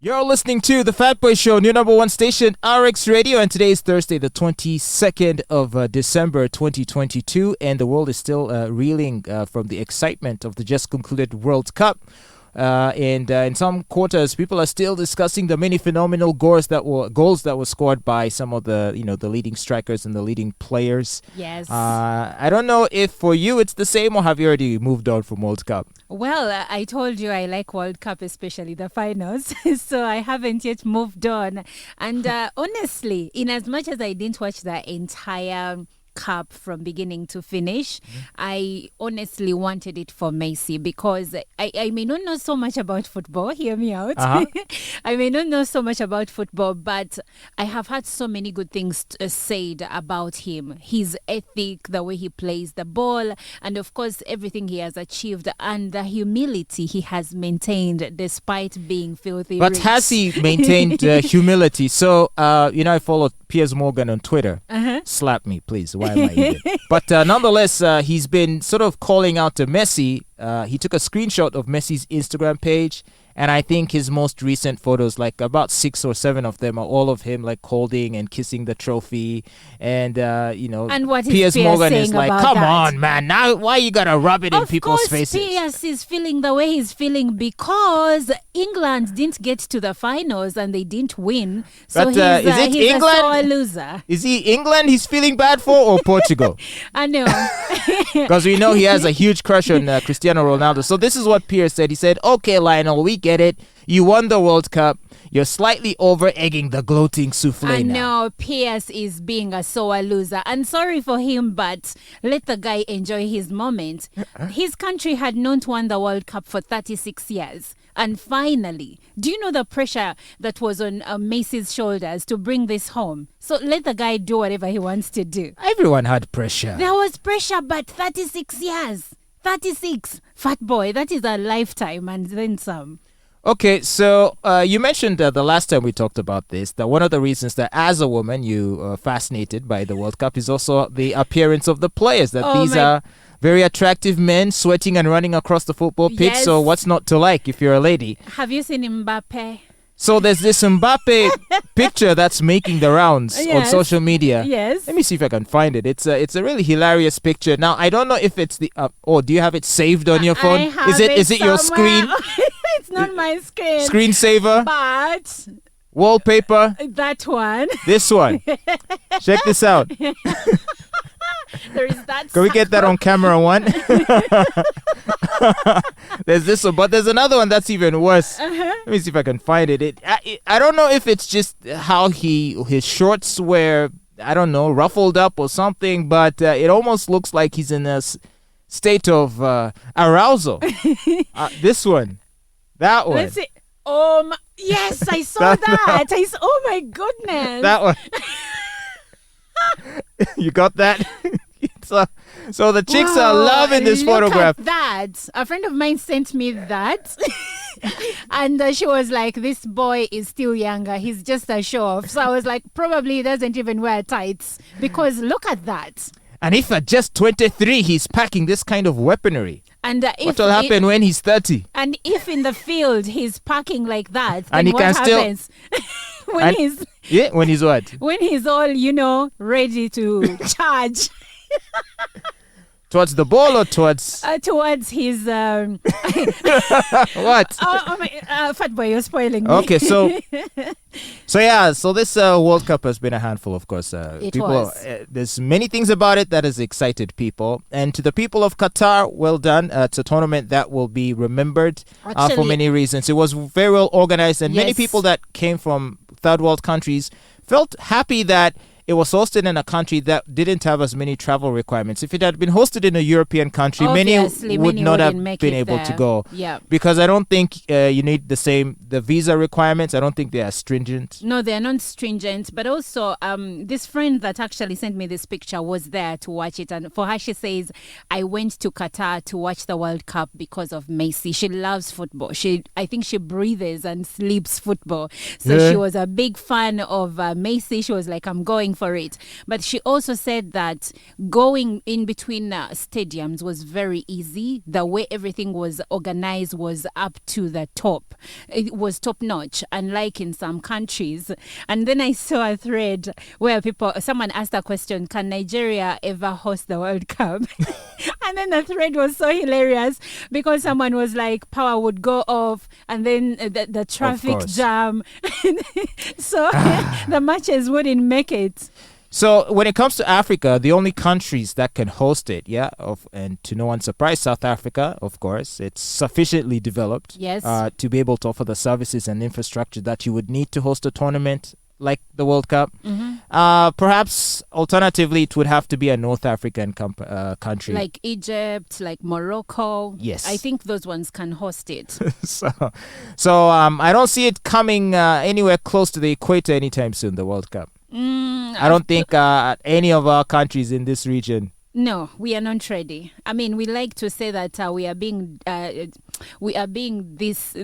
You're listening to The Fatboy Show, new number one station, RX Radio, and today is Thursday, the 22nd of December 2022, and the world is still reeling from the excitement of the just concluded World Cup. And in some quarters, people are still discussing the many phenomenal goals that were scored by some of the the leading strikers and the leading players. Yes. I don't know if for you it's the same, or have you already moved on from World Cup? Well, I told you I like World Cup, especially the finals, so I haven't yet moved on. And honestly, in as much as I didn't watch the entire Cup from beginning to finish, I honestly wanted it for Messi, because I may not know so much about football, hear me out. I may not know so much about football, but I have had so many good things said about him. His ethic, the way he plays the ball, and of course everything he has achieved, and the humility he has maintained despite being filthy But rich. has he maintained humility? So, I follow Piers Morgan on Twitter. Slap me, please. Why am I even? But nonetheless, he's been sort of calling out to Messi. He took a screenshot of Messi's Instagram page, and I think his most recent photos, like about 6 or 7 of them, are all of him like holding and kissing the trophy. And And what is Piers Morgan saying is like, about "Come that? on, man! Now why you gotta rub it in people's faces?" Of course, Piers is feeling the way he's feeling because England didn't get to the finals and they didn't win. So But, he's, is it he's England? a sore loser. Is he England he's feeling bad for, or Portugal? I know. Because we know he has a huge crush on Cristiano Ronaldo. So this is what Piers said. He said, "Okay, Lionel, we get it. You won the World Cup. You're slightly over-egging the gloating souffle I now." know Piers is being a sore loser. And sorry for him, but let the guy enjoy his moment. His country had not won the World Cup for 36 years. And finally, do you know the pressure that was on Messi's shoulders to bring this home? So let the guy do whatever he wants to do. Everyone had pressure. There was pressure, but 36 years. 36. Fatboy, that is a lifetime and then some. Okay, so you mentioned the last time we talked about this, that one of the reasons that as a woman you are fascinated by the World Cup is also the appearance of the players, that these are very attractive men sweating and running across the football pitch. Yes. So what's not to like if you're a lady? Have you seen MBAPPE? So there's this MBAPPE picture that's making the rounds on Yes. social media. Yes. Let me see if I can find it. It's a really hilarious picture. Now I don't know if it's the do you have it saved on your phone? I have Is it your somewhere. screen It's not my screen. screensaver, But wallpaper? that one. This one. Check this out. There is that. Can we get that on camera one? There's this one, but there's another one that's even worse. Let me see if I can find it. I don't know if it's just how his shorts were, I don't know, ruffled up or something, but it almost looks like he's in a state of arousal. This one, that one, Let's see. Yes, I saw that. Oh my goodness. that one. You got that? So the chicks are loving this photograph. Look at that. A friend of mine sent me that. And she was like, this boy is still younger. He's just a show off. So I was like, probably he doesn't even wear tights, because look at that. And if at just 23 he's packing this kind of weaponry, And what will happen when he's 30? And if in the field he's parking like that, then And he what can still- happens? when he's Yeah, when he's what? when he's all, ready to charge Towards the ball or towards towards his what? Fatboy, you're spoiling me. Okay, so this World Cup has been a handful, of course. It people, was. There's many things about it that has excited people, and to the people of Qatar, well done. It's a tournament that will be remembered for Actually- many reasons. It was very well organized, and many Yes. people that came from third world countries felt happy that it was hosted in a country that didn't have as many travel requirements. If it had been hosted in a European country, Obviously, many would many not have wouldn't make been it able to there. go. Yeah. Because I don't think you need the visa requirements. I don't think they are stringent. No, they're not stringent. But also, this friend that actually sent me this picture was there to watch it. And for her, she says, I went to Qatar to watch the World Cup because of Messi. She loves football. I think she breathes and sleeps football. So Yeah. she was a big fan of Messi. She was like, I'm going for it. But she also said that going in between stadiums was very easy. The way everything was organized was up to the top. It was top notch, unlike in some countries. And then I saw a thread where someone asked a question, can Nigeria ever host the World Cup? And then the thread was so hilarious because someone was like, power would go off and then the traffic jam. So the matches wouldn't make it. So when it comes to Africa, the only countries that can host it, and to no one's surprise, South Africa, of course, it's sufficiently developed to be able to offer the services and infrastructure that you would need to host a tournament like the World Cup. Perhaps alternatively, it would have to be a North African country. Like Egypt, like Morocco. Yes. I think those ones can host it. So I don't see it coming anywhere close to the equator anytime soon, the World Cup. I don't think any of our countries in this region. No, we are not ready. I mean, we like to say that we are being this.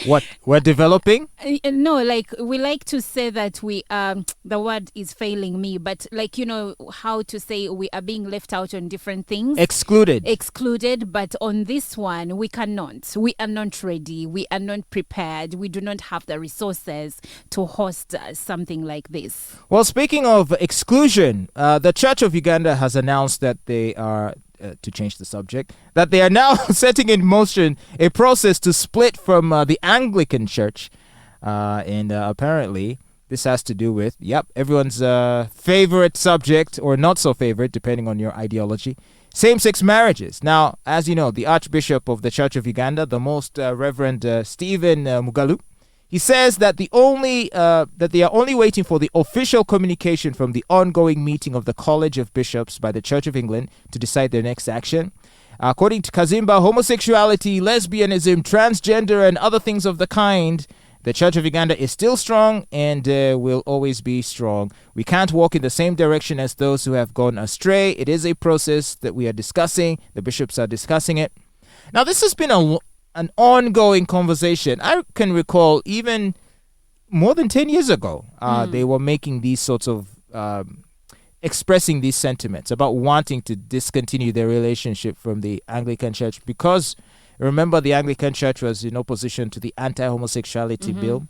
What, we're developing? No, like we like to say that we the word is failing me, but like, you know how to say we are being left out on different things. Excluded, but on this one we cannot. We are not ready. We are not prepared. We do not have the resources to host something like this. Well, speaking of exclusion, the Church of Uganda has announced that they are to change the subject, that they are now setting in motion a process to split from the Anglican Church. And apparently this has to do with, everyone's favorite subject, or not so favorite, depending on your ideology, same-sex marriages. Now, as you know, the Archbishop of the Church of Uganda, the Most Reverend Stephen Mugalu, he says that they are only waiting for the official communication from the ongoing meeting of the College of Bishops by the Church of England to decide their next action. According to Kaziimba, homosexuality, lesbianism, transgender, and other things of the kind, the Church of Uganda is still strong and will always be strong. We can't walk in the same direction as those who have gone astray. It is a process that we are discussing. The bishops are discussing it. Now, this has been an ongoing conversation. I can recall even more than 10 years ago, they were making these sorts of, expressing these sentiments about wanting to discontinue their relationship from the Anglican Church because, remember, the Anglican Church was in opposition to the anti-homosexuality bill.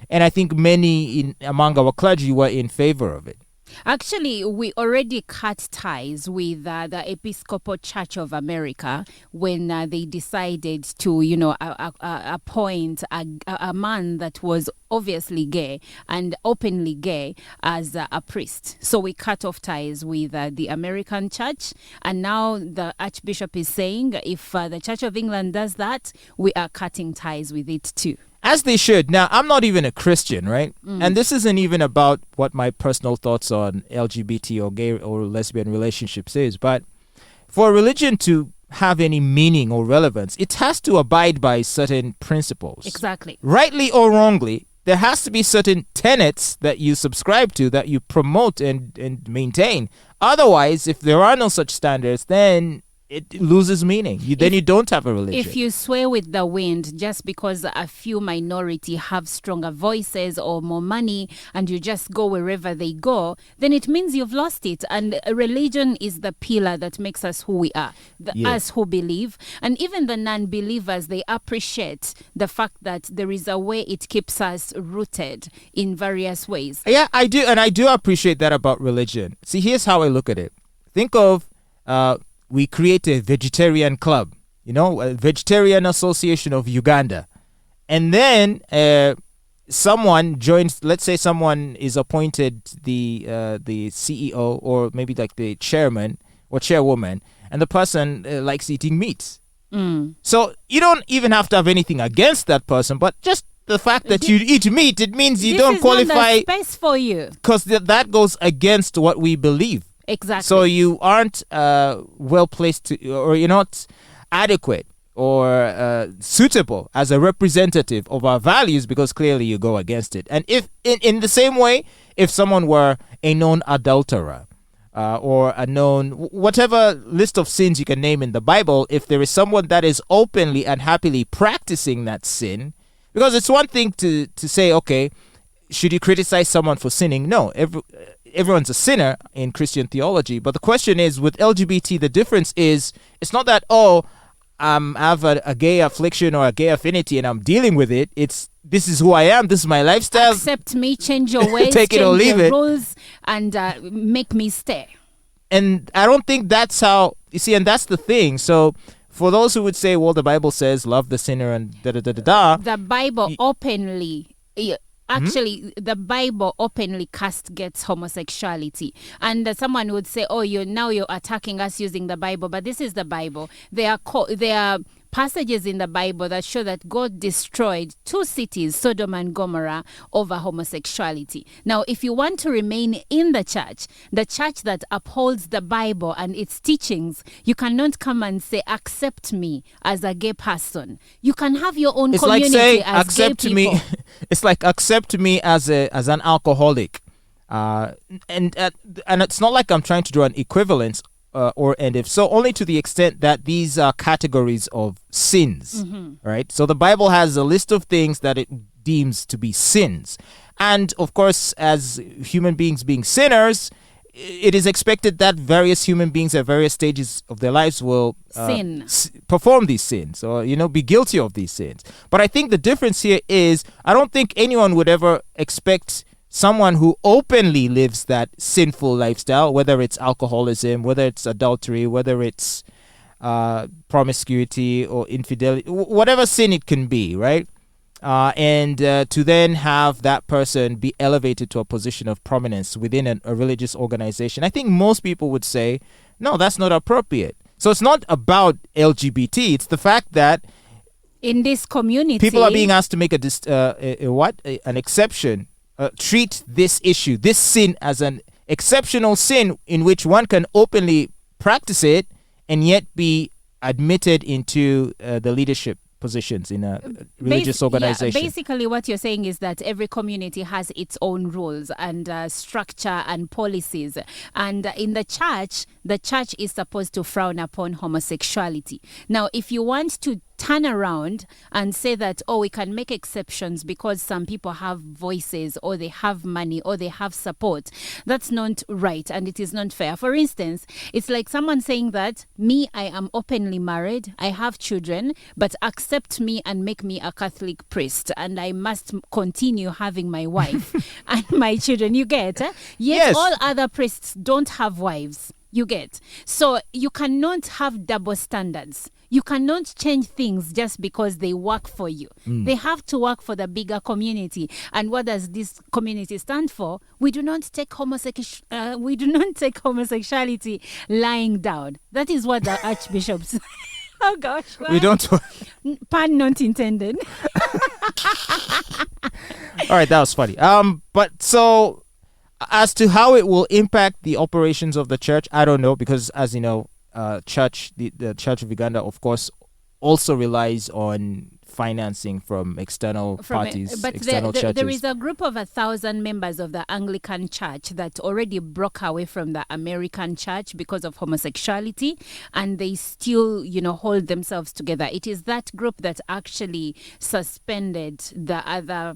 And I think many among our clergy were in favor of it. Actually, we already cut ties with the Episcopal Church of America when they decided to, appoint a man that was obviously gay and openly gay as a priest. So we cut off ties with the American Church. And now the Archbishop is saying if the Church of England does that, we are cutting ties with it too. As they should. Now, I'm not even a Christian, right? And this isn't even about what my personal thoughts on LGBT or gay or lesbian relationships is. But for a religion to have any meaning or relevance, it has to abide by certain principles. Exactly. Rightly or wrongly, there has to be certain tenets that you subscribe to, that you promote and maintain. Otherwise, if there are no such standards, then it loses meaning. Then you don't have a religion. If you sway with the wind just because a few minority have stronger voices or more money and you just go wherever they go, then it means you've lost it. And religion is the pillar that makes us who we are, us who believe. And even the non-believers, they appreciate the fact that there is a way it keeps us rooted in various ways. Yeah, I do. And I do appreciate that about religion. See, here's how I look at it. Think of we create a vegetarian club, a vegetarian association of Uganda. And then someone joins, let's say someone is appointed the CEO or maybe like the chairman or chairwoman, and the person likes eating meat. So you don't even have to have anything against that person, but just the fact that you eat meat, it means you don't qualify. This is not the space for you. Because that goes against what we believe. Exactly. So you aren't well placed to, or you're not adequate or suitable as a representative of our values because clearly you go against it. And if in the same way, if someone were a known adulterer or a known whatever list of sins you can name in the Bible, if there is someone that is openly and happily practicing that sin, because it's one thing to say, okay, should you criticize someone for sinning? No, everyone's a sinner in Christian theology. But the question is, with LGBT, the difference is, it's not that, I have a gay affliction or a gay affinity and I'm dealing with it. It's, this is who I am. This is my lifestyle. Accept me, change your ways, take it or leave it, rules, and make me stay. And I don't think that's how, you see, and that's the thing. So for those who would say, well, the Bible says love the sinner and da-da-da-da-da. The Bible openly... Actually, the Bible openly castigates homosexuality, and someone would say, "Oh, you're attacking us using the Bible," but this is the Bible. There are passages in the Bible that show that God destroyed 2 cities, Sodom and Gomorrah, over homosexuality. Now, if you want to remain in the church that upholds the Bible and its teachings, you cannot come and say, accept me as a gay person. You can have your own community like saying, as accept gay me. people. It's like accept me as an alcoholic. And it's not like I'm trying to draw an equivalence. And if so, only to the extent that these are categories of sins, right? So the Bible has a list of things that it deems to be sins. And of course, as human beings being sinners, it is expected that various human beings at various stages of their lives will perform these sins or, be guilty of these sins. But I think the difference here is, I don't think anyone would ever expect someone who openly lives that sinful lifestyle, whether it's alcoholism, whether it's adultery, whether it's promiscuity or infidelity, whatever sin it can be, right? And to then have that person be elevated to a position of prominence within a religious organization. I think most people would say, no, that's not appropriate. So it's not about LGBT. It's the fact that in this community, people are being asked to make an exception. Treat this issue, this sin, as an exceptional sin in which one can openly practice it and yet be admitted into the leadership positions in a religious organization. Basically, what you're saying is that every community has its own rules and structure and policies. And in the church is supposed to frown upon homosexuality. Now, if you want to turn around and say that, we can make exceptions because some people have voices or they have money or they have support, that's not right and it is not fair. For instance, it's like someone saying that, I am openly married, I have children, but accept me and make me a Catholic priest and I must continue having my wife and my children. You get? Yes. All other priests don't have wives. You get? So you cannot have double standards. You cannot change things just because they work for you. They have to work for the bigger community. And what does this community stand for? We do not take homosexuality lying down. That is what the archbishops. Oh gosh! What? We don't. Pun not intended. All right, that was funny. But so as to how it will impact the operations of the church, I don't know, because as you know, the Church of Uganda, of course, also relies on financing from external parties, external churches. There is a group of 1,000 members of the Anglican Church that already broke away from the American Church because of homosexuality, and they still, hold themselves together. It is that group that actually suspended the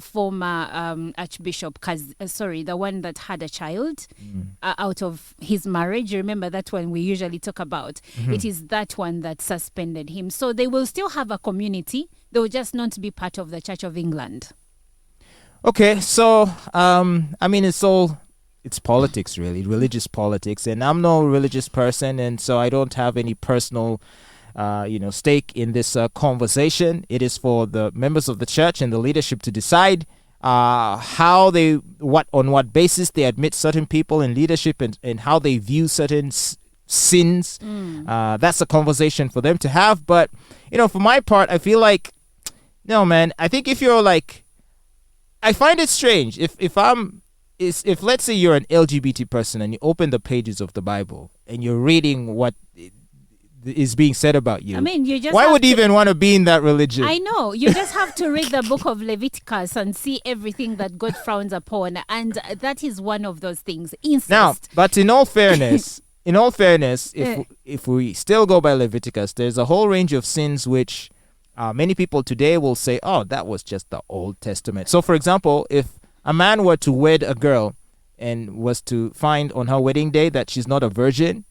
former Archbishop, the one that had a child out of his marriage. You remember that one we usually talk about? It is that one that suspended him. So they will still have a community. They will just not be part of the Church of England. Okay, so, it's politics, really, religious politics. And I'm no religious person, and so I don't have any personal stake in this conversation. It is for the members of the church and the leadership to decide on what basis they admit certain people in leadership and how they view certain sins. That's a conversation for them to have. But, for my part, I feel like, no, man, I think if you're like, I find it strange if let's say you're an LGBT person and you open the pages of the Bible and you're reading what is being said about you. Why would you even want to be in that religion? I know. You just have to read the book of Leviticus and see everything that God frowns upon, and that is one of those things. Incest. Now, but in all fairness, if we still go by Leviticus, there's a whole range of sins which many people today will say, "Oh, that was just the Old Testament." So, for example, if a man were to wed a girl and was to find on her wedding day that she's not a virgin,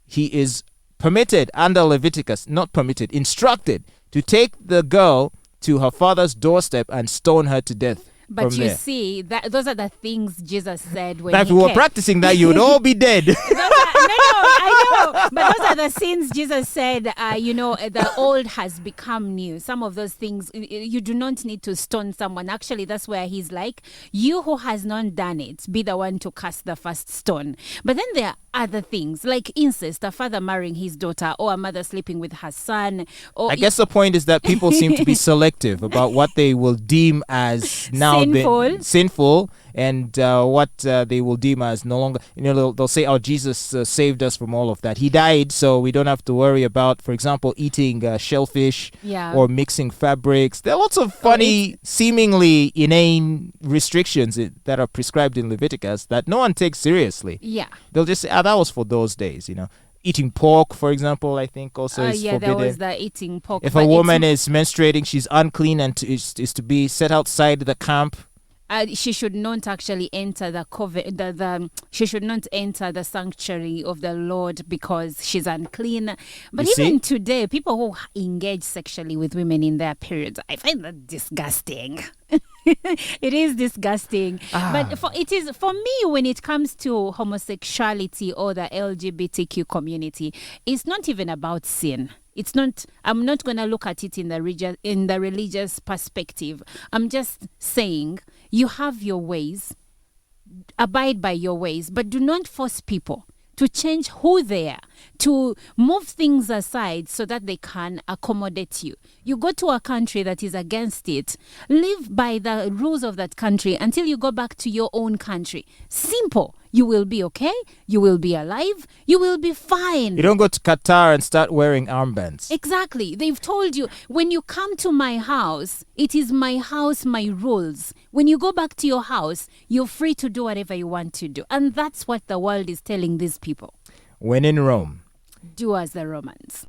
he is permitted under Leviticus, not permitted, instructed to take the girl to her father's doorstep and stone her to death. But from you there. see, those are the things Jesus said when Now, if he we were came. practicing that, you would all be dead. No, I know. But those are the sins Jesus said, the old has become new. Some of those things, you do not need to stone someone. Actually, that's where he's like, you who has not done it, be the one to cast the first stone. But then there are other things like incest, a father marrying his daughter, or a mother sleeping with her son. Or I guess the point is that people seem to be selective about what they will deem as now sinful and what they will deem as no longer. They'll say, "Oh, Jesus saved us from all of that. He died, so we don't have to worry about, for example, eating shellfish or mixing fabrics." There are lots of funny, seemingly inane restrictions that are prescribed in Leviticus that no one takes seriously. Yeah. They'll just say, "Ah, that was for those days," Eating pork, for example, I think also is forbidden. There was the eating pork. If a woman is menstruating, she's unclean and is to be set outside the camp. She should not actually enter she should not enter the sanctuary of the Lord because she's unclean. But even today, people who engage sexually with women in their periods, I find that disgusting. It is disgusting. But for me, when it comes to homosexuality or the LGBTQ community, it's not even about sin. It's not. I'm not going to look at it in the religious perspective. I'm just saying you have your ways, abide by your ways, but do not force people to change who they are, to move things aside so that they can accommodate you. You go to a country that is against it, live by the rules of that country until you go back to your own country. Simple. You will be okay. You will be alive. You will be fine. You don't go to Qatar and start wearing armbands. Exactly. They've told you, when you come to my house, it is my house, my rules. When you go back to your house, you're free to do whatever you want to do. And that's what the world is telling these people. When in Rome, do as the Romans.